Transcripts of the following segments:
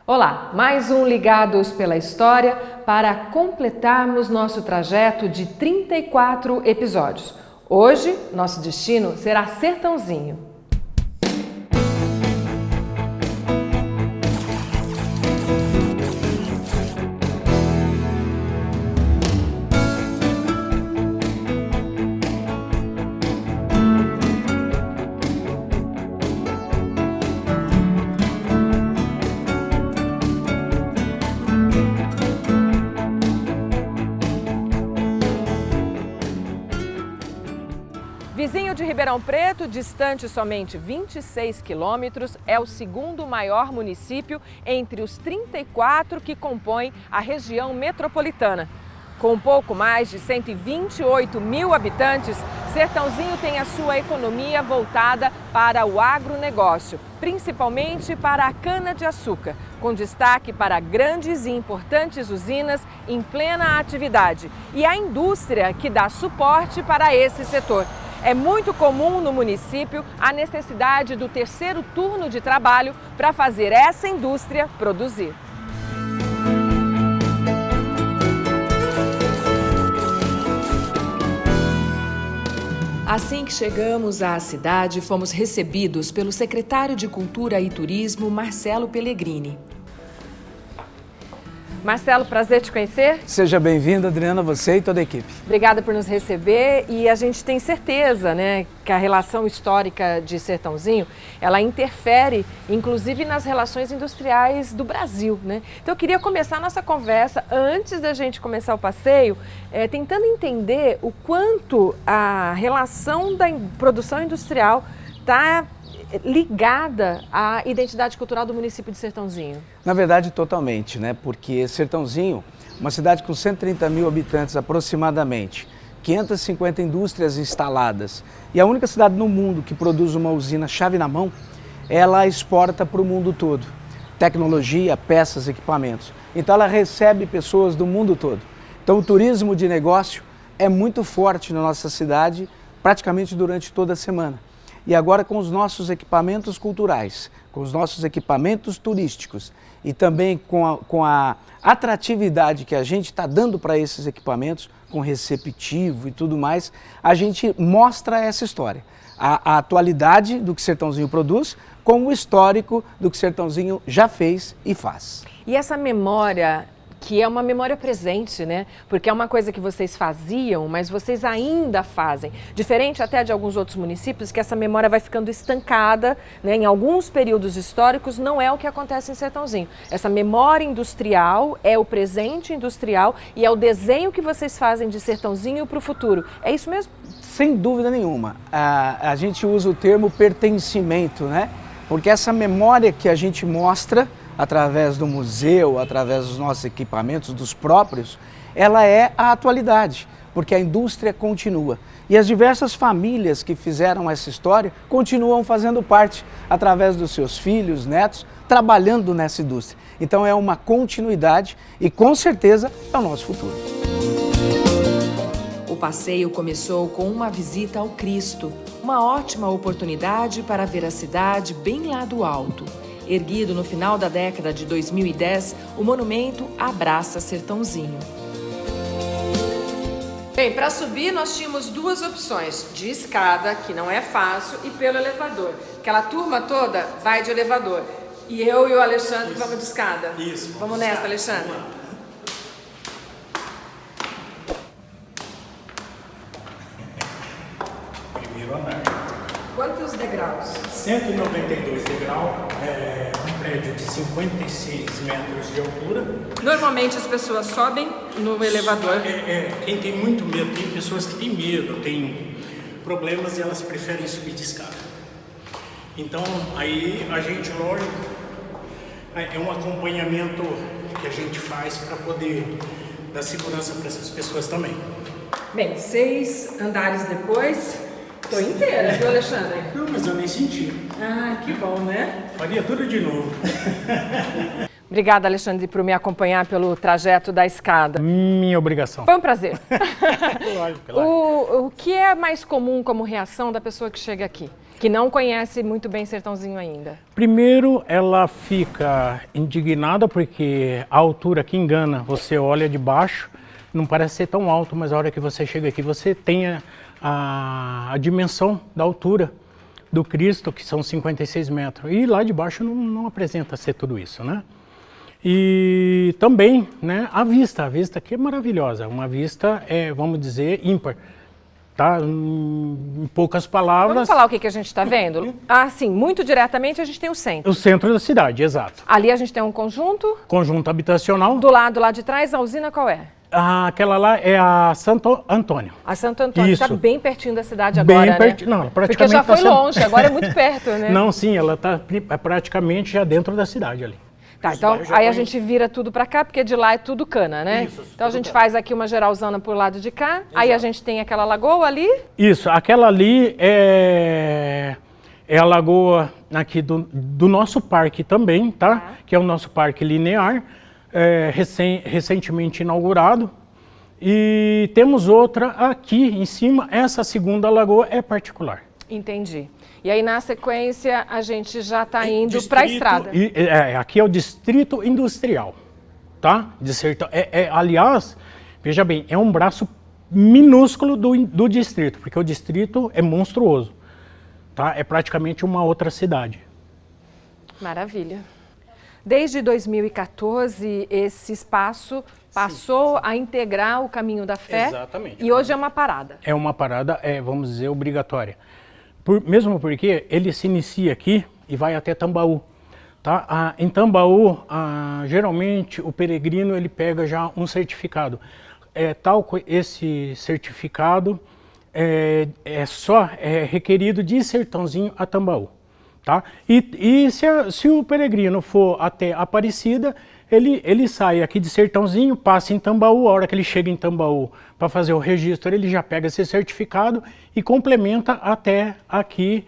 Olá, mais um Ligados pela História para completarmos nosso trajeto de 34 episódios. Hoje, nosso destino será Sertãozinho. Vizinho de Ribeirão Preto, distante somente 26 quilômetros, é o segundo maior município entre os 34 que compõem a região metropolitana. Com pouco mais de 128 mil habitantes, Sertãozinho tem a sua economia voltada para o agronegócio, principalmente para a cana-de-açúcar, com destaque para grandes e importantes usinas em plena atividade e a indústria que dá suporte para esse setor. É muito comum no município a necessidade do terceiro turno de trabalho para fazer essa indústria produzir. Assim que chegamos à cidade, fomos recebidos pelo secretário de Cultura e Turismo, Marcelo Pellegrini. Marcelo, prazer te conhecer. Seja bem-vindo, Adriana, você e toda a equipe. Obrigada por nos receber e a gente tem certeza, que a relação histórica de Sertãozinho, ela interfere, inclusive, nas relações industriais do Brasil, Então eu queria começar a nossa conversa, antes da gente começar o passeio, tentando entender o quanto a relação da produção industrial está ligada à identidade cultural do município de Sertãozinho. Na verdade, totalmente, Porque Sertãozinho, uma cidade com 130 mil habitantes aproximadamente, 550 indústrias instaladas e a única cidade no mundo que produz uma usina chave na mão, ela exporta para o mundo todo. Tecnologia, peças, equipamentos. Então ela recebe pessoas do mundo todo. Então o turismo de negócio é muito forte na nossa cidade, praticamente durante toda a semana. E agora com os nossos equipamentos culturais, com os nossos equipamentos turísticos e também com a atratividade que a gente está dando para esses equipamentos, com receptivo e tudo mais, a gente mostra essa história. A atualidade do que Sertãozinho produz com o histórico do que Sertãozinho já fez e faz. E essa memória, que é uma memória presente, Porque é uma coisa que vocês faziam, mas vocês ainda fazem. Diferente até de alguns outros municípios, que essa memória vai ficando estancada, Em alguns períodos históricos, não é o que acontece em Sertãozinho. Essa memória industrial é o presente industrial e é o desenho que vocês fazem de Sertãozinho para o futuro. É isso mesmo? Sem dúvida nenhuma. A gente usa o termo pertencimento, Porque essa memória que a gente mostra através do museu, através dos nossos equipamentos, dos próprios, ela é a atualidade, porque a indústria continua. E as diversas famílias que fizeram essa história continuam fazendo parte, através dos seus filhos, netos, trabalhando nessa indústria. Então é uma continuidade e com certeza é o nosso futuro. O passeio começou com uma visita ao Cristo, uma ótima oportunidade para ver a cidade bem lá do alto. Erguido no final da década de 2010, o monumento abraça Sertãozinho. Bem, para subir nós tínhamos duas opções, de escada, que não é fácil, e pelo elevador. Aquela turma toda vai de elevador. E eu e o Alexandre vamos de escada. Isso. Vamos nessa, Alexandre. Primeiro andar. Quantos degraus? 192 degraus, um prédio de 56 metros de altura. Normalmente as pessoas sobem no elevador. Quem tem muito medo, tem pessoas que têm medo, têm problemas e elas preferem subir de escada. Então, aí a gente, lógico, é um acompanhamento que a gente faz para poder dar segurança para essas pessoas também. Bem, 6 andares depois... Tô inteira, viu, Alexandre? Não, mas eu nem senti. Ah, que bom, Faria tudo de novo. Obrigada, Alexandre, por me acompanhar pelo trajeto da escada. Minha obrigação. Foi um prazer. Lógico. O que é mais comum como reação da pessoa que chega aqui? Que não conhece muito bem Sertãozinho ainda. Primeiro, ela fica indignada porque a altura que engana, você olha de baixo, não parece ser tão alto, mas a hora que você chega aqui, você tem a dimensão da altura do Cristo, que são 56 metros. E lá de baixo não apresenta ser tudo isso, né? E também, né, a vista aqui é maravilhosa, uma vista, vamos dizer, ímpar. Tá? Em poucas palavras... Vamos falar o que a gente está vendo? Assim, muito diretamente a gente tem o centro. O centro da cidade, exato. Ali a gente tem um conjunto. Conjunto habitacional. Do lado lá de trás, a usina qual é? Aquela lá é a Santo Antônio. A Santo Antônio, está bem pertinho da cidade bem agora, pertinho, né? Não, praticamente porque já foi longe, agora é muito perto, né? Não, sim, ela está praticamente já dentro da cidade ali. Tá, então aí a gente vira tudo para cá, porque de lá é tudo cana, né? Isso, então a gente faz aqui uma geralzana por lado de cá, aí a gente tem aquela lagoa ali. Isso, aquela ali é a lagoa aqui do nosso parque também, tá? Que é o nosso parque linear, recentemente inaugurado. E temos outra aqui em cima, essa segunda lagoa é particular. Entendi. E aí, na sequência, a gente já está indo para a estrada. Aqui é o Distrito Industrial, tá? Aliás, veja bem, é um braço minúsculo do distrito, porque o distrito é monstruoso, tá? É praticamente uma outra cidade. Maravilha. Desde 2014, esse espaço passou a integrar o Caminho da Fé. Exatamente. E hoje é uma parada. É uma parada, vamos dizer, obrigatória. Mesmo porque ele se inicia aqui e vai até Tambaú. Tá? Em Tambaú, geralmente o peregrino ele pega já um certificado. Esse certificado é requerido de Sertãozinho a Tambaú. Tá? E se o peregrino for até Aparecida, ele sai aqui de Sertãozinho, passa em Tambaú, a hora que ele chega em Tambaú para fazer o registro, ele já pega esse certificado e complementa até aqui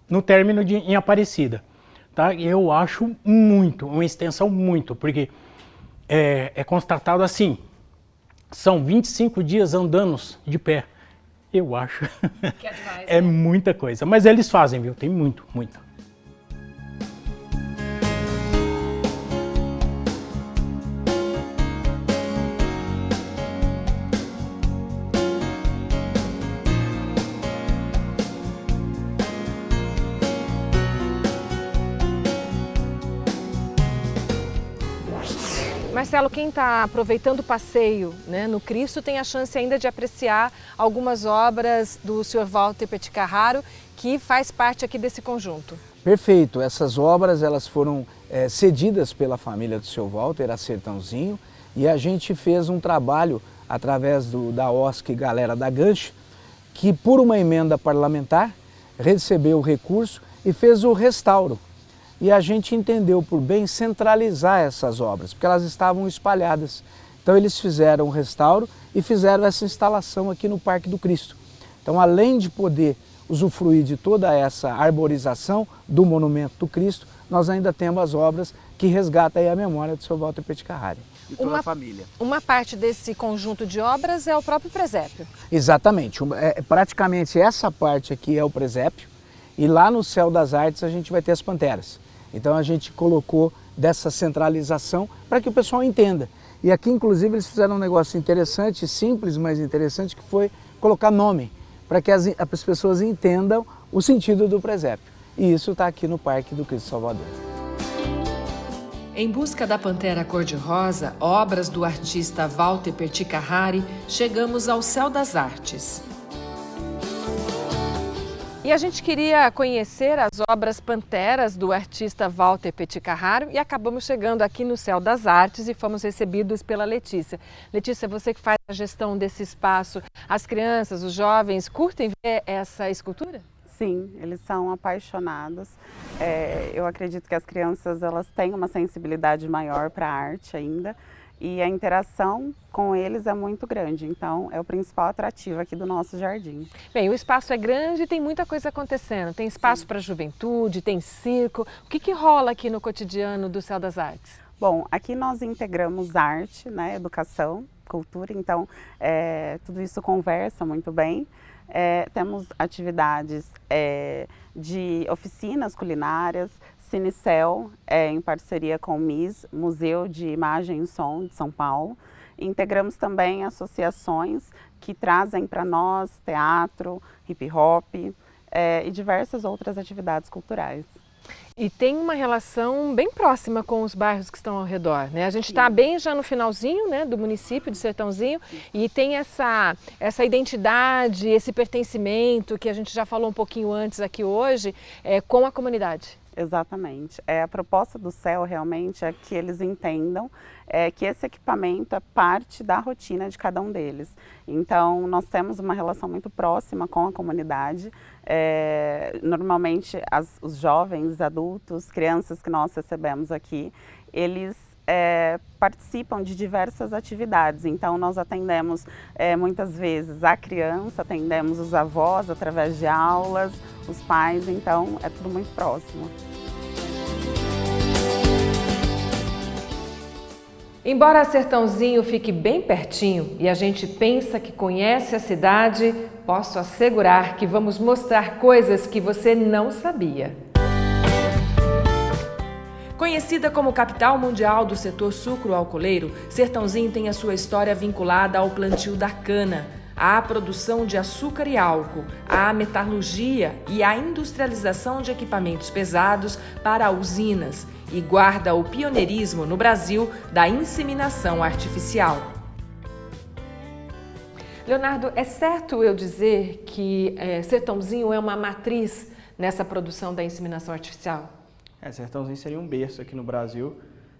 no término em Aparecida. Tá? E eu acho uma extensão muito, porque é constatado assim, são 25 dias andando de pé. Eu acho que é muita coisa, mas eles fazem, viu? Tem muito. Marcelo, quem está aproveitando o passeio, né, no Cristo tem a chance ainda de apreciar algumas obras do Sr. Walter Petit Carraro, que faz parte aqui desse conjunto. Perfeito. Essas obras elas foram cedidas pela família do Sr. Walter a Sertãozinho, e a gente fez um trabalho através da OSC Galera da Gancho, que por uma emenda parlamentar recebeu o recurso e fez o restauro. E a gente entendeu por bem centralizar essas obras, porque elas estavam espalhadas. Então eles fizeram o restauro e fizeram essa instalação aqui no Parque do Cristo. Então, além de poder usufruir de toda essa arborização do Monumento do Cristo, nós ainda temos as obras que resgatam aí a memória do Sr. Walter Petit Carraro e toda a família. Uma parte desse conjunto de obras é o próprio presépio. Exatamente. Praticamente essa parte aqui é o presépio, e lá no Céu das Artes a gente vai ter as panteras. Então a gente colocou dessa centralização para que o pessoal entenda. E aqui, inclusive, eles fizeram um negócio interessante, simples, mas interessante, que foi colocar nome, para que as pessoas entendam o sentido do presépio. E isso está aqui no Parque do Cristo Salvador. Em busca da Pantera Cor-de-Rosa, obras do artista Walter Petit Carraro, chegamos ao Céu das Artes. E a gente queria conhecer as obras Panteras do artista Walter Petit Carraro e acabamos chegando aqui no Céu das Artes e fomos recebidos pela Letícia. Letícia, você que faz a gestão desse espaço, as crianças, os jovens, curtem ver essa escultura? Sim, eles são apaixonados. Eu acredito que as crianças elas têm uma sensibilidade maior para a arte ainda. E a interação com eles é muito grande, então é o principal atrativo aqui do nosso jardim. Bem, o espaço é grande e tem muita coisa acontecendo. Tem espaço para a juventude, tem circo. O que rola aqui no cotidiano do Céu das Artes? Bom, aqui nós integramos arte, né, educação, cultura, então tudo isso conversa muito bem. temos atividades de oficinas culinárias, Cinecel, em parceria com o MIS, Museu de Imagem e Som de São Paulo. Integramos também associações que trazem para nós teatro, hip hop e diversas outras atividades culturais. E tem uma relação bem próxima com os bairros que estão ao redor, né? A gente está bem já no finalzinho, né, do município de Sertãozinho e tem essa identidade, esse pertencimento que a gente já falou um pouquinho antes aqui hoje, com a comunidade. Exatamente. A proposta do CEL realmente é que eles entendam que esse equipamento é parte da rotina de cada um deles. Então, nós temos uma relação muito próxima com a comunidade. Normalmente, os jovens, adultos, crianças que nós recebemos aqui, eles participam de diversas atividades. Então, nós atendemos muitas vezes a criança, atendemos os avós através de aulas, os pais, então é tudo muito próximo. Embora Sertãozinho fique bem pertinho e a gente pensa que conhece a cidade, posso assegurar que vamos mostrar coisas que você não sabia. Conhecida como capital mundial do setor sucro-alcooleiro, Sertãozinho tem a sua história vinculada ao plantio da cana, à produção de açúcar e álcool, à metalurgia e à industrialização de equipamentos pesados para usinas e guarda o pioneirismo no Brasil da inseminação artificial. Leonardo, é certo eu dizer que Sertãozinho é uma matriz nessa produção da inseminação artificial? Sertãozinho seria um berço aqui no Brasil.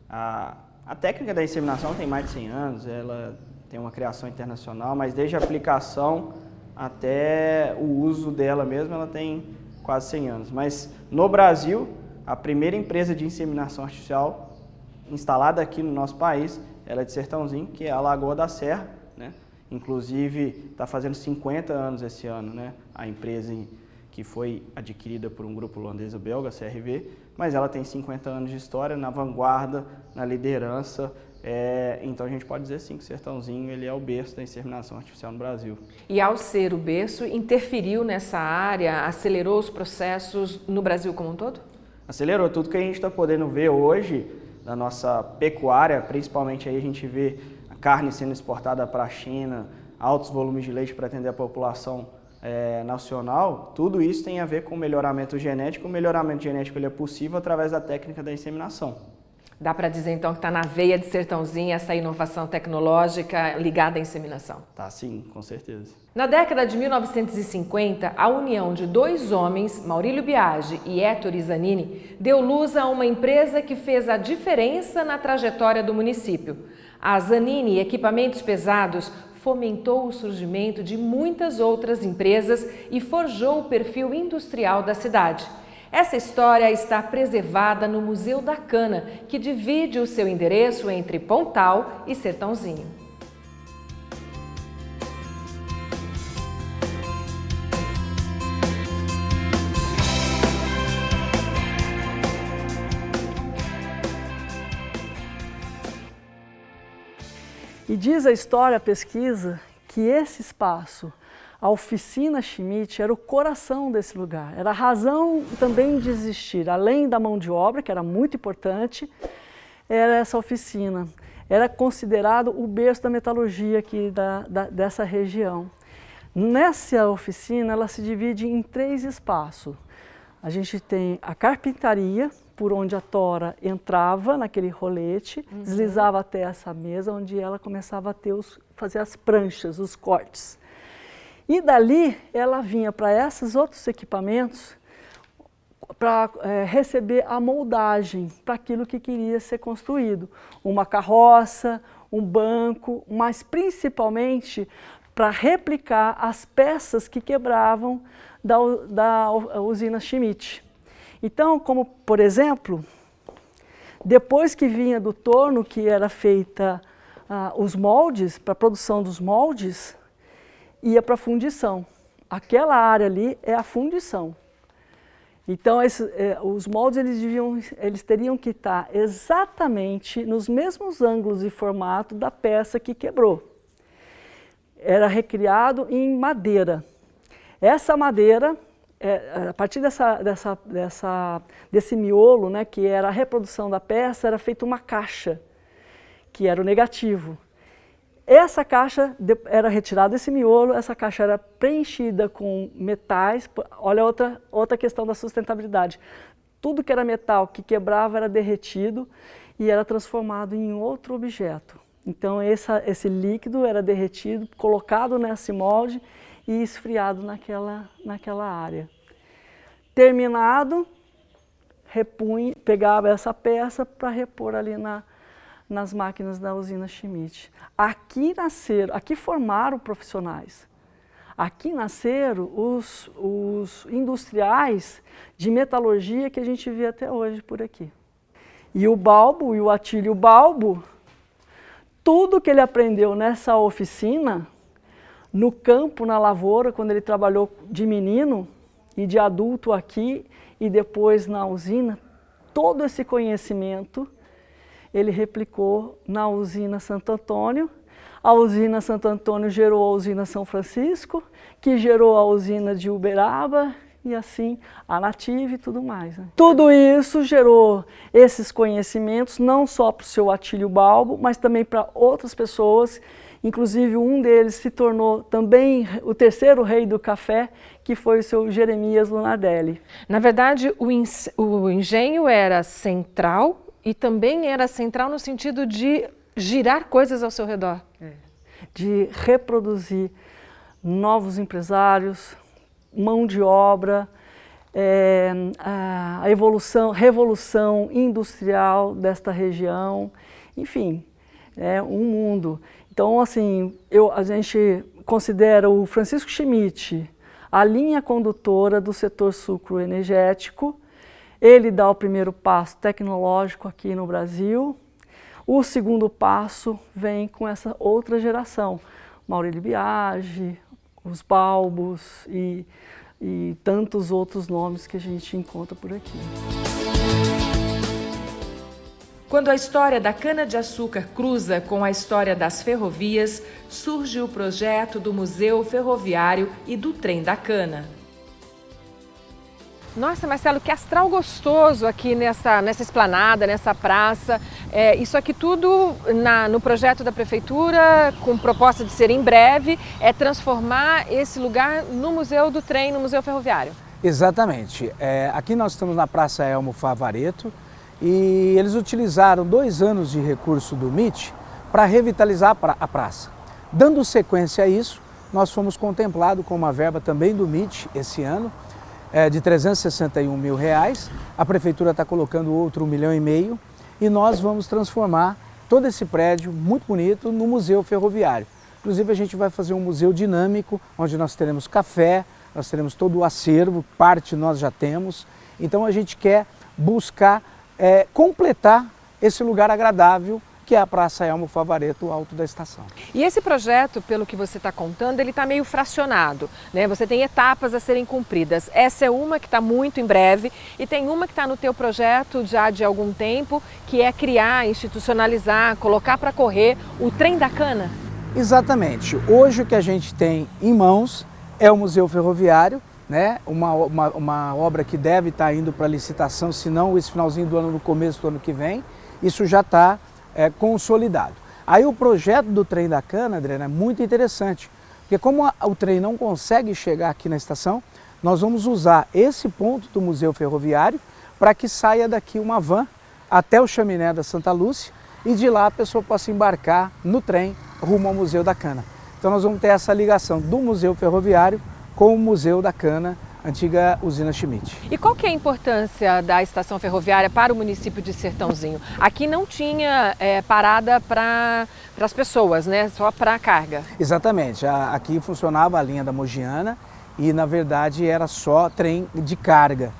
A técnica da inseminação tem mais de 100 anos, ela tem uma criação internacional, mas desde a aplicação até o uso dela mesmo, ela tem quase 100 anos. Mas no Brasil, a primeira empresa de inseminação artificial instalada aqui no nosso país, ela é de Sertãozinho, que é a Lagoa da Serra, né? Inclusive, está fazendo 50 anos esse ano, né? A empresa que foi adquirida por um grupo holandês-belga, CRV, mas ela tem 50 anos de história, na vanguarda, na liderança. Então a gente pode dizer sim que Sertãozinho ele é o berço da inseminação artificial no Brasil. E ao ser o berço, interferiu nessa área, acelerou os processos no Brasil como um todo? Acelerou tudo que a gente está podendo ver hoje na nossa pecuária, principalmente aí a gente vê a carne sendo exportada para a China, altos volumes de leite para atender a população nacional, tudo isso tem a ver com o melhoramento genético. O melhoramento genético ele é possível através da técnica da inseminação. Dá para dizer então que está na veia de Sertãozinho essa inovação tecnológica ligada à inseminação? Tá, sim, com certeza. Na década de 1950, a união de dois homens, Maurílio Biagi e Ettore Zanini, deu luz a uma empresa que fez a diferença na trajetória do município. A Zanini Equipamentos Pesados fomentou o surgimento de muitas outras empresas e forjou o perfil industrial da cidade. Essa história está preservada no Museu da Cana, que divide o seu endereço entre Pontal e Sertãozinho. E diz a história, a pesquisa, que esse espaço, a oficina Schmidt, era o coração desse lugar, era a razão também de existir, além da mão de obra, que era muito importante, era essa oficina. Era considerado o berço da metalurgia aqui dessa região. Nessa oficina, ela se divide em 3 espaços. A gente tem a carpintaria, por onde a tora entrava naquele rolete, deslizava até essa mesa, onde ela começava a fazer as pranchas, os cortes. E dali ela vinha para esses outros equipamentos para receber a moldagem para aquilo que queria ser construído. Uma carroça, um banco, mas principalmente para replicar as peças que quebravam da usina Schmidt. Então, como por exemplo, depois que vinha do torno que era feita os moldes, para a produção dos moldes, ia para a fundição. Aquela área ali é a fundição. Então, os moldes eles teriam que estar exatamente nos mesmos ângulos e formato da peça que quebrou. Era recriado em madeira. Essa madeira, a partir desse miolo, né, que era a reprodução da peça, era feita uma caixa, que era o negativo. Essa caixa era retirada esse miolo, essa caixa era preenchida com metais. Olha outra questão da sustentabilidade. Tudo que era metal que quebrava era derretido e era transformado em outro objeto. Então esse líquido era derretido, colocado nesse molde e esfriado naquela área. Terminado, pegava essa peça para repor ali nas máquinas da usina Schmidt. Aqui formaram profissionais. Aqui nasceram os industriais de metalurgia que a gente vê até hoje por aqui. E o Balbo, e o Atílio Balbo, tudo que ele aprendeu nessa oficina, no campo, na lavoura, quando ele trabalhou de menino e de adulto aqui e depois na usina, todo esse conhecimento ele replicou na usina Santo Antônio. A usina Santo Antônio gerou a usina São Francisco, que gerou a usina de Uberaba e assim a Native e tudo mais, né? Tudo isso gerou esses conhecimentos não só para o seu Atílio Balbo, mas também para outras pessoas. Inclusive um deles se tornou também o terceiro rei do café, que foi o seu Jeremias Lunardelli. Na verdade, o engenho era central e também era central no sentido de girar coisas ao seu redor. De reproduzir novos empresários, mão de obra, a revolução industrial desta região, enfim, um mundo. Então, assim, a gente considera o Francisco Schmidt a linha condutora do setor sucroenergético. Ele dá o primeiro passo tecnológico aqui no Brasil. O segundo passo vem com essa outra geração, Maurílio Biagi, os Balbos e tantos outros nomes que a gente encontra por aqui. Quando a história da cana-de-açúcar cruza com a história das ferrovias, surge o projeto do Museu Ferroviário e do Trem da Cana. Nossa, Marcelo, que astral gostoso aqui nessa esplanada, nessa praça. Isso aqui tudo no projeto da Prefeitura, com proposta de ser em breve, é transformar esse lugar no Museu do Trem, no Museu Ferroviário. Exatamente. Aqui nós estamos na Praça Elmo Favaretto e eles utilizaram 2 anos de recurso do MIT para revitalizar a praça. Dando sequência a isso, nós fomos contemplados com uma verba também do MIT esse ano, de R$361 mil. A Prefeitura está colocando outro R$1,5 milhão e nós vamos transformar todo esse prédio muito bonito no Museu Ferroviário. Inclusive a gente vai fazer um museu dinâmico, onde nós teremos café, nós teremos todo o acervo, parte nós já temos. Então a gente quer buscar completar esse lugar agradável que é a Praça Elmo Favaretto, alto da estação. E esse projeto, pelo que você está contando, ele está meio fracionado, né? Você tem etapas a serem cumpridas. Essa é uma que está muito em breve e tem uma que está no teu projeto já de algum tempo, que é criar, institucionalizar, colocar para correr o Trem da Cana. Exatamente. Hoje o que a gente tem em mãos é o Museu Ferroviário, né? Uma obra que deve estar indo para licitação, se não esse finalzinho do ano, no começo do ano que vem. Isso já está consolidado. Aí o projeto do Trem da Cana, Adriana, é muito interessante, porque como o trem não consegue chegar aqui na estação, nós vamos usar esse ponto do Museu Ferroviário para que saia daqui uma van até o chaminé da Santa Lúcia e de lá a pessoa possa embarcar no trem rumo ao Museu da Cana. Então nós vamos ter essa ligação do Museu Ferroviário com o Museu da Cana, antiga usina Schmidt. E qual que é a importância da estação ferroviária para o município de Sertãozinho? Aqui não tinha parada para as pessoas, né? Só para carga. Exatamente. Aqui funcionava a linha da Mogiana e, na verdade, era só trem de carga.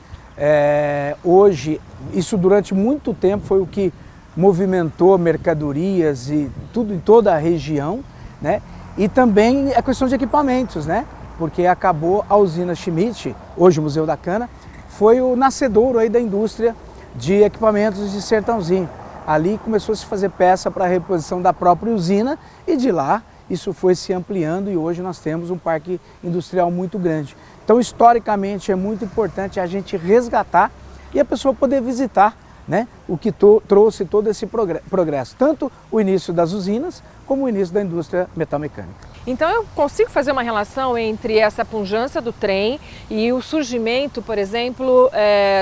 Hoje, isso durante muito tempo foi o que movimentou mercadorias e tudo em toda a região, né? E também a questão de equipamentos, né? Porque acabou a usina Schmidt, hoje o Museu da Cana, foi o nascedouro aí da indústria de equipamentos de Sertãozinho. Ali começou a se fazer peça para a reposição da própria usina e de lá isso foi se ampliando e hoje nós temos um parque industrial muito grande. Então, historicamente, é muito importante a gente resgatar e a pessoa poder visitar, né, o que trouxe todo esse progresso, tanto o início das usinas como o início da indústria metalmecânica. Então eu consigo fazer uma relação entre essa pujança do trem e o surgimento, por exemplo,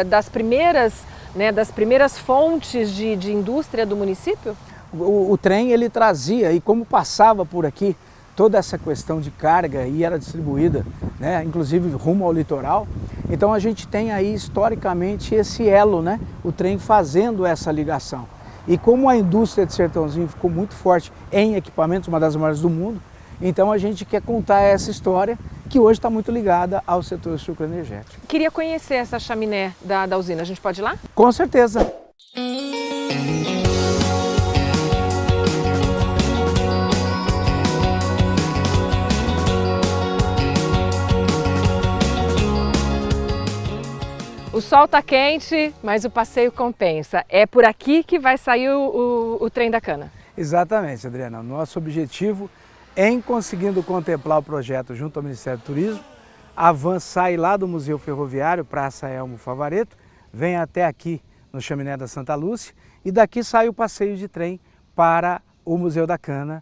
das primeiras fontes de indústria do município? O trem ele trazia, e como passava por aqui, toda essa questão de carga e era distribuída, né, inclusive rumo ao litoral, então a gente tem aí historicamente esse elo, né, o trem fazendo essa ligação. E como a indústria de Sertãozinho ficou muito forte em equipamentos, uma das maiores do mundo, então a gente quer contar essa história que hoje está muito ligada ao setor sucroenergético. Queria conhecer essa chaminé da usina, a gente pode ir lá? Com certeza. O sol está quente, mas o passeio compensa. É por aqui que vai sair o trem da cana? Exatamente, Adriana. Nosso objetivo é, em conseguindo contemplar o projeto junto ao Ministério do Turismo, a van sai lá do Museu Ferroviário, Praça Elmo Favaretto, vem até aqui no Chaminé da Santa Lúcia e daqui sai o passeio de trem para o Museu da Cana,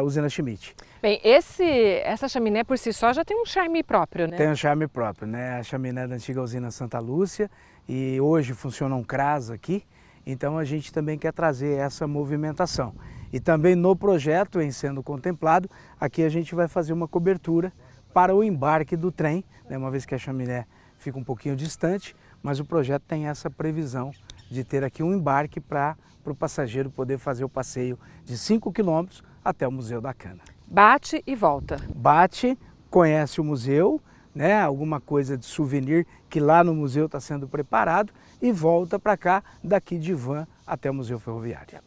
usina Schmidt. Bem, essa chaminé por si só já tem um charme próprio, né? Tem um charme próprio, né? A chaminé da antiga usina Santa Lúcia e hoje funciona um CRAS aqui, então a gente também quer trazer essa movimentação. E também no projeto, em sendo contemplado, aqui a gente vai fazer uma cobertura para o embarque do trem, né? Uma vez que a chaminé fica um pouquinho distante, mas o projeto tem essa previsão de ter aqui um embarque para o passageiro poder fazer o passeio de 5 quilômetros até o Museu da Cana. Bate e volta. Bate, conhece o museu, né, alguma coisa de souvenir que lá no museu está sendo preparado e volta para cá, daqui de van até o Museu Ferroviário.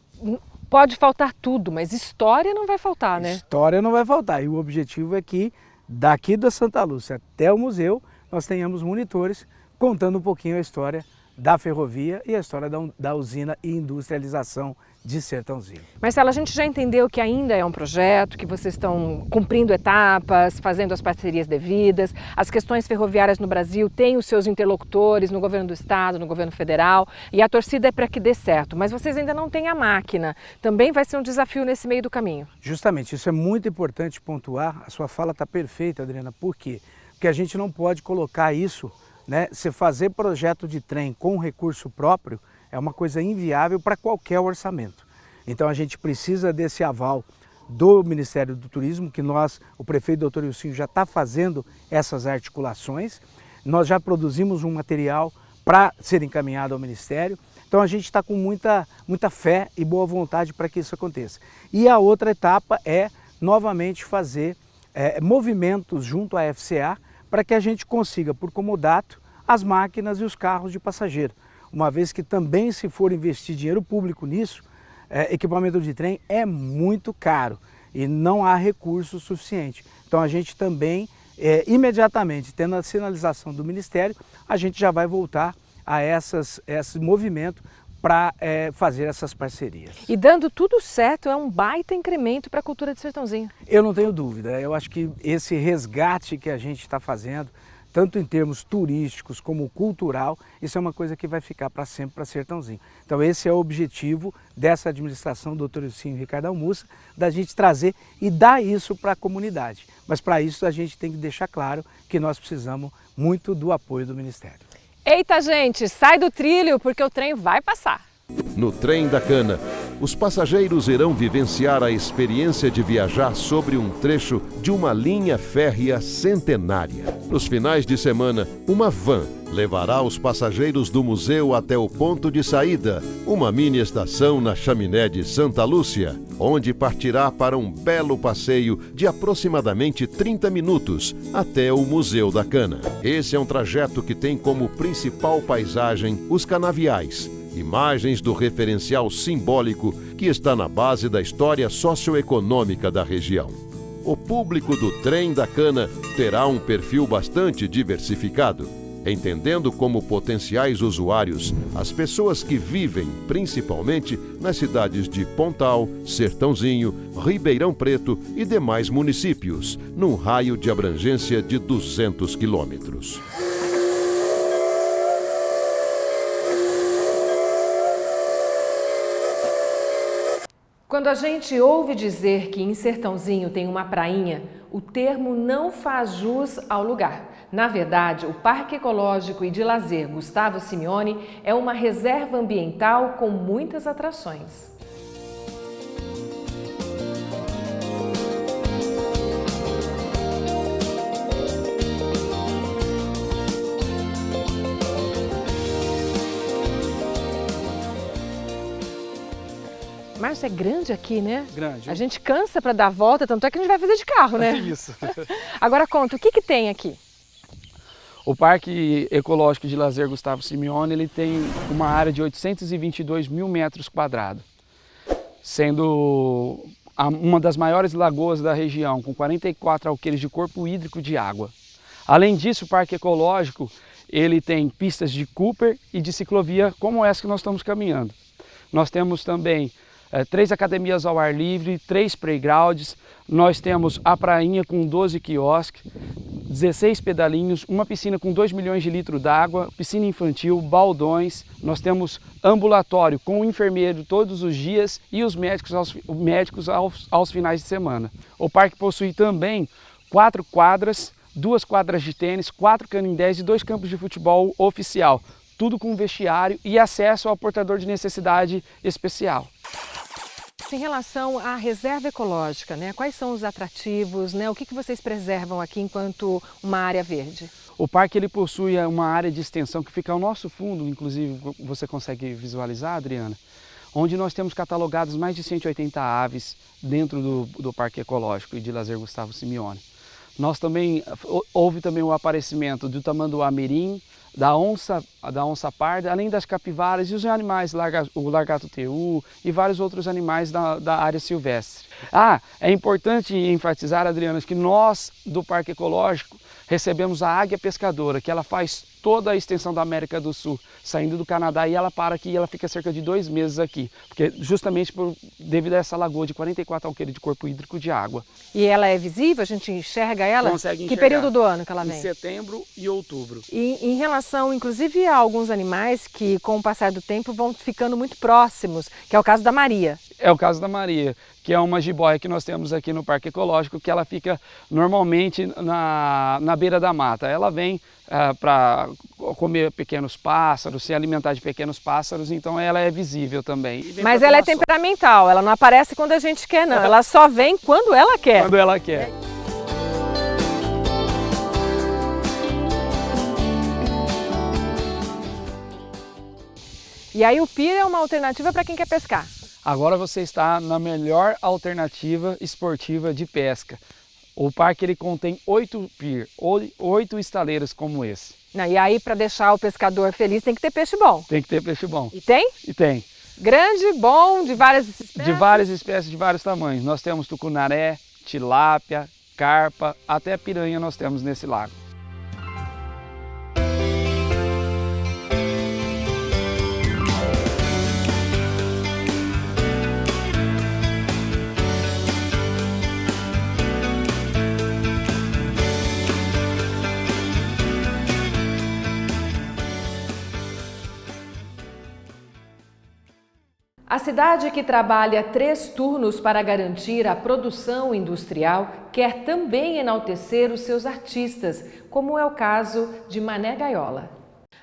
Pode faltar tudo, mas história não vai faltar, né? História não vai faltar e o objetivo é que daqui da Santa Lúcia até o museu nós tenhamos monitores contando um pouquinho a história da ferrovia e a história da usina e industrialização de Sertãozinho. Marcelo, a gente já entendeu que ainda é um projeto, que vocês estão cumprindo etapas, fazendo as parcerias devidas, as questões ferroviárias no Brasil têm os seus interlocutores no governo do estado, no governo federal, e a torcida é para que dê certo, mas vocês ainda não têm a máquina, também vai ser um desafio nesse meio do caminho. Justamente, isso é muito importante pontuar, a sua fala está perfeita, Adriana, por quê? Porque a gente não pode colocar isso, né, se fazer projeto de trem com recurso próprio é uma coisa inviável para qualquer orçamento. Então a gente precisa desse aval do Ministério do Turismo, que o prefeito Dr. Ilcinho já está fazendo essas articulações. Nós já produzimos um material para ser encaminhado ao Ministério. Então a gente está com muita fé e boa vontade para que isso aconteça. E a outra etapa é novamente fazer movimentos junto à FCA para que a gente consiga, por comodato, as máquinas e os carros de passageiro. Uma vez que também, se for investir dinheiro público nisso, equipamento de trem é muito caro e não há recurso suficiente. Então a gente também, imediatamente, tendo a sinalização do Ministério, a gente já vai voltar a esse movimento para fazer essas parcerias. E dando tudo certo, é um baita incremento para a cultura de Sertãozinho. Eu não tenho dúvida, eu acho que esse resgate que a gente está fazendo, tanto em termos turísticos como cultural, isso é uma coisa que vai ficar para sempre para Sertãozinho. Então esse é o objetivo dessa administração, Dr. Ilcinho e Ricardo Almussa, da gente trazer e dar isso para a comunidade. Mas para isso a gente tem que deixar claro que nós precisamos muito do apoio do Ministério. Eita, gente, sai do trilho porque o trem vai passar. No Trem da Cana, os passageiros irão vivenciar a experiência de viajar sobre um trecho de uma linha férrea centenária. Nos finais de semana, uma van levará os passageiros do museu até o ponto de saída, uma mini estação na Chaminé de Santa Lúcia, onde partirá para um belo passeio de aproximadamente 30 minutos até o Museu da Cana. Esse é um trajeto que tem como principal paisagem os canaviais, imagens do referencial simbólico que está na base da história socioeconômica da região. O público do Trem da Cana terá um perfil bastante diversificado. entendendo como potenciais usuários as pessoas que vivem principalmente nas cidades de Pontal, Sertãozinho, Ribeirão Preto e demais municípios, num raio de abrangência de 200 quilômetros. Quando a gente ouve dizer que em Sertãozinho tem uma prainha, o termo não faz jus ao lugar. Na verdade, o Parque Ecológico e de Lazer Gustavo Simeoni é uma reserva ambiental com muitas atrações. Márcio, é grande aqui, né? Grande. A gente cansa para dar a volta, tanto é que a gente vai fazer de carro, né? Isso. Agora conta, o que tem aqui? O Parque Ecológico de Lazer Gustavo Simeoni, ele tem uma área de 822 mil metros quadrados, sendo uma das maiores lagoas da região, com 44 alqueires de corpo hídrico de água. Além disso, o Parque Ecológico, ele tem pistas de Cooper e de ciclovia, como essa que nós estamos caminhando. Nós temos também 3 academias ao ar livre, 3 playgrounds, nós temos a prainha com 12 quiosques, 16 pedalinhos, uma piscina com 2 milhões de litros d'água, piscina infantil, baldões, nós temos ambulatório com o enfermeiro todos os dias e os médicos aos finais de semana. O parque possui também 4 quadras, 2 quadras de tênis, 4 canindés e 2 campos de futebol oficial, tudo com vestiário e acesso ao portador de necessidade especial. Em relação à reserva ecológica, né? Quais são os atrativos, né? O que vocês preservam aqui enquanto uma área verde? O parque ele possui uma área de extensão que fica ao nosso fundo, inclusive você consegue visualizar, Adriana, onde nós temos catalogados mais de 180 aves dentro do Parque Ecológico e de Lazer Gustavo Simeoni. Houve também o aparecimento do tamanduá mirim, da onça parda, além das capivaras e os animais, o largato-teú e vários outros animais da área silvestre. É importante enfatizar, Adriana, que nós do Parque Ecológico recebemos a águia pescadora, que ela faz toda a extensão da América do Sul, saindo do Canadá, e ela para aqui e ela fica cerca de 2 meses aqui, porque justamente devido a essa lagoa de 44 alqueires de corpo hídrico de água. E ela é visível? A gente enxerga ela? Consegue enxergar. Que período do ano que ela vem? Em setembro e outubro. E em relação, inclusive, a alguns animais que, com o passar do tempo, vão ficando muito próximos, que é o caso da Maria. É o caso da Maria, que é uma jiboia que nós temos aqui no Parque Ecológico, que ela fica normalmente na beira da mata. Ela vem para comer pequenos pássaros, se alimentar de pequenos pássaros, então ela é visível também. Mas ela é temperamental, ela não aparece quando a gente quer, não. Ela só vem quando ela quer. Quando ela quer. E aí o pier é uma alternativa para quem quer pescar. Agora você está na melhor alternativa esportiva de pesca. O parque ele contém 8 pier, 8 estaleiros como esse. E aí, para deixar o pescador feliz, tem que ter peixe bom. Tem que ter peixe bom. E tem? E tem. Grande, bom, de várias espécies? De várias espécies, de vários tamanhos. Nós temos tucunaré, tilápia, carpa, até piranha nós temos nesse lago. A cidade, que trabalha 3 turnos para garantir a produção industrial, quer também enaltecer os seus artistas, como é o caso de Mané Gaiola.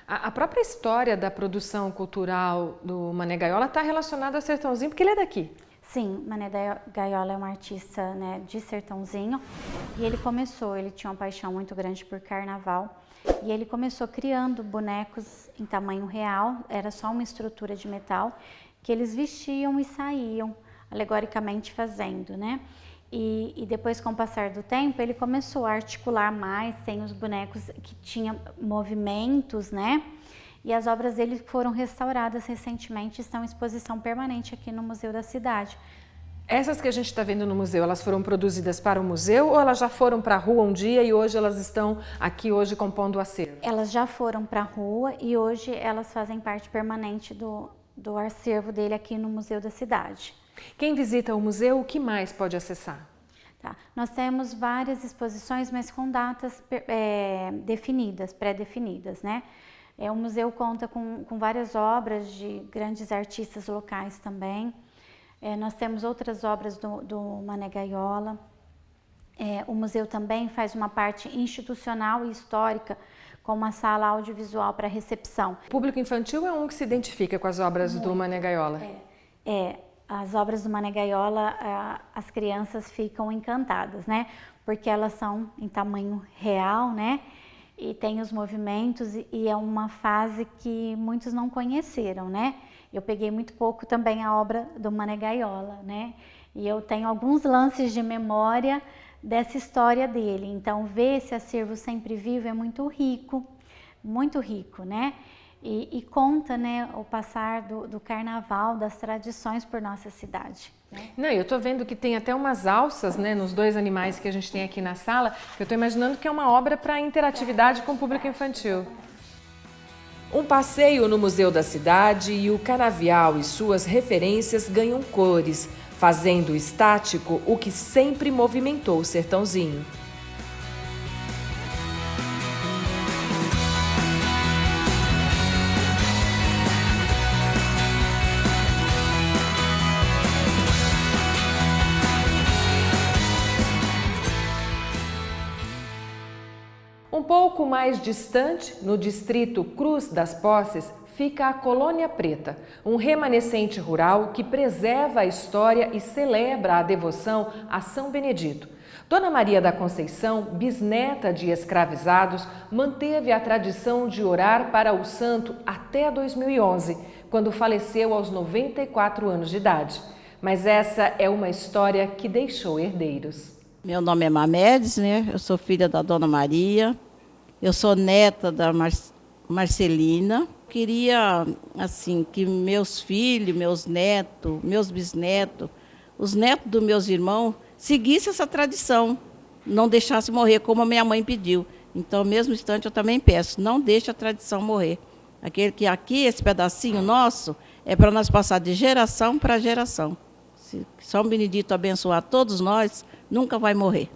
A própria história da produção cultural do Mané Gaiola está relacionada ao Sertãozinho, porque ele é daqui. Sim, Mané Gaiola é um artista, né, de Sertãozinho, e ele tinha uma paixão muito grande por carnaval, e ele começou criando bonecos em tamanho real, era só uma estrutura de metal, que eles vestiam e saíam, alegoricamente fazendo, né? E depois, com o passar do tempo, ele começou a articular mais, tem os bonecos que tinham movimentos, né? E as obras dele foram restauradas recentemente, estão em exposição permanente aqui no Museu da Cidade. Essas que a gente está vendo no museu, elas foram produzidas para o museu ou elas já foram para a rua um dia e hoje elas estão aqui hoje compondo o acervo? Elas já foram para a rua e hoje elas fazem parte permanente do acervo dele aqui no Museu da Cidade. Quem visita o museu, o que mais pode acessar? Tá. Nós temos várias exposições, mas com datas definidas, pré-definidas, né? O museu conta com várias obras de grandes artistas locais também. Nós temos outras obras do Mané Gaiola. O museu também faz uma parte institucional e histórica, com uma sala audiovisual para recepção. O público infantil é um que se identifica com as obras do Mané Gaiola. As obras do Mané Gaiola, as crianças ficam encantadas, né? Porque elas são em tamanho real, né? E tem os movimentos e é uma fase que muitos não conheceram, né? Eu peguei muito pouco também a obra do Mané Gaiola, né? E eu tenho alguns lances de memória dessa história dele. Então, ver esse acervo sempre vivo é muito rico, né? E conta, né, o passar do carnaval, das tradições por nossa cidade. Né? Não, eu estou vendo que tem até umas alças, né, nos dois animais que a gente tem aqui na sala. Eu estou imaginando que é uma obra para interatividade com o público infantil. Um passeio no Museu da Cidade e o canavial e suas referências ganham cores, fazendo estático o que sempre movimentou o sertãozinho. Um pouco mais distante, no distrito Cruz das Posses, fica a Colônia Preta, um remanescente rural que preserva a história e celebra a devoção a São Benedito. Dona Maria da Conceição, bisneta de escravizados, manteve a tradição de orar para o santo até 2011, quando faleceu aos 94 anos de idade. Mas essa é uma história que deixou herdeiros. Meu nome é Mamedes, né? Eu sou filha da Dona Maria. Eu sou neta da Marcelina. Queria, assim, que meus filhos, meus netos, meus bisnetos, os netos dos meus irmãos, seguissem essa tradição, não deixassem morrer como a minha mãe pediu. Então, ao mesmo instante, eu também peço, não deixe a tradição morrer. Aquele que aqui, esse pedacinho nosso, é para nós passar de geração para geração. Se São Benedito abençoar todos nós, nunca vai morrer.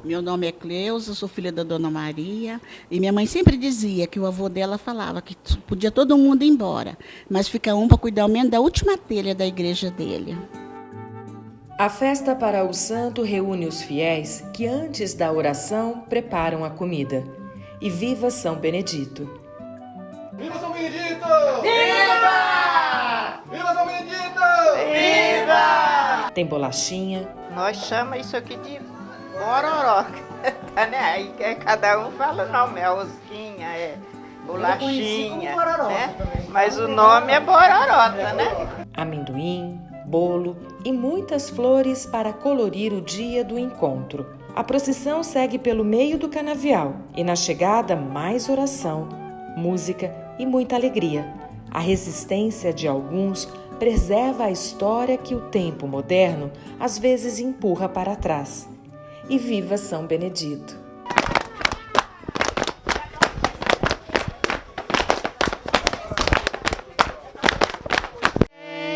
Meu nome é Cleusa, sou filha da Dona Maria, e minha mãe sempre dizia que o avô dela falava que podia todo mundo ir embora, mas fica um para cuidar ao menos da última telha da igreja dele. A festa para o santo reúne os fiéis que antes da oração preparam a comida. E viva São Benedito! Viva São Benedito! Viva! Viva São Benedito! Viva! Tem bolachinha. Nós chamamos isso aqui de bororoca, tá, né? Aí cada um fala o nome, é rosquinha, é bolachinha, né? Mas o nome é bororota, né? Amendoim, bolo e muitas flores para colorir o dia do encontro. A procissão segue pelo meio do canavial e na chegada mais oração, música e muita alegria. A resistência de alguns preserva a história que o tempo moderno às vezes empurra para trás. E viva São Benedito!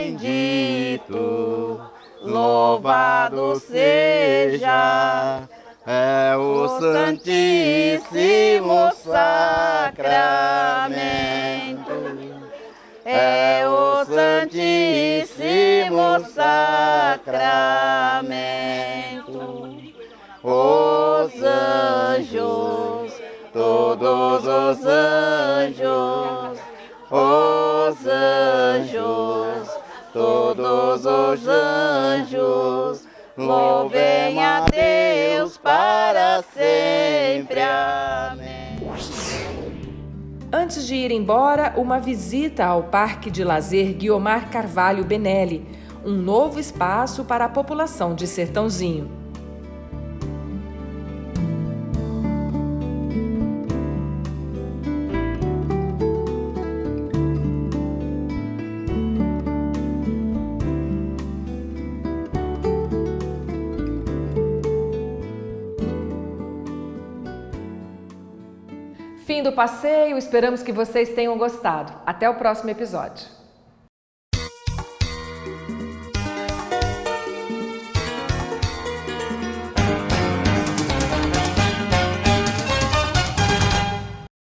Bendito, louvado seja, é o Santíssimo Sacramento, é o Santíssimo Sacramento. Os anjos, todos os anjos, todos os anjos, louvem a Deus para sempre. Amém. Antes de ir embora, uma visita ao Parque de Lazer Guiomar Carvalho Benelli, um novo espaço para a população de Sertãozinho. Fim do passeio, esperamos que vocês tenham gostado. Até o próximo episódio.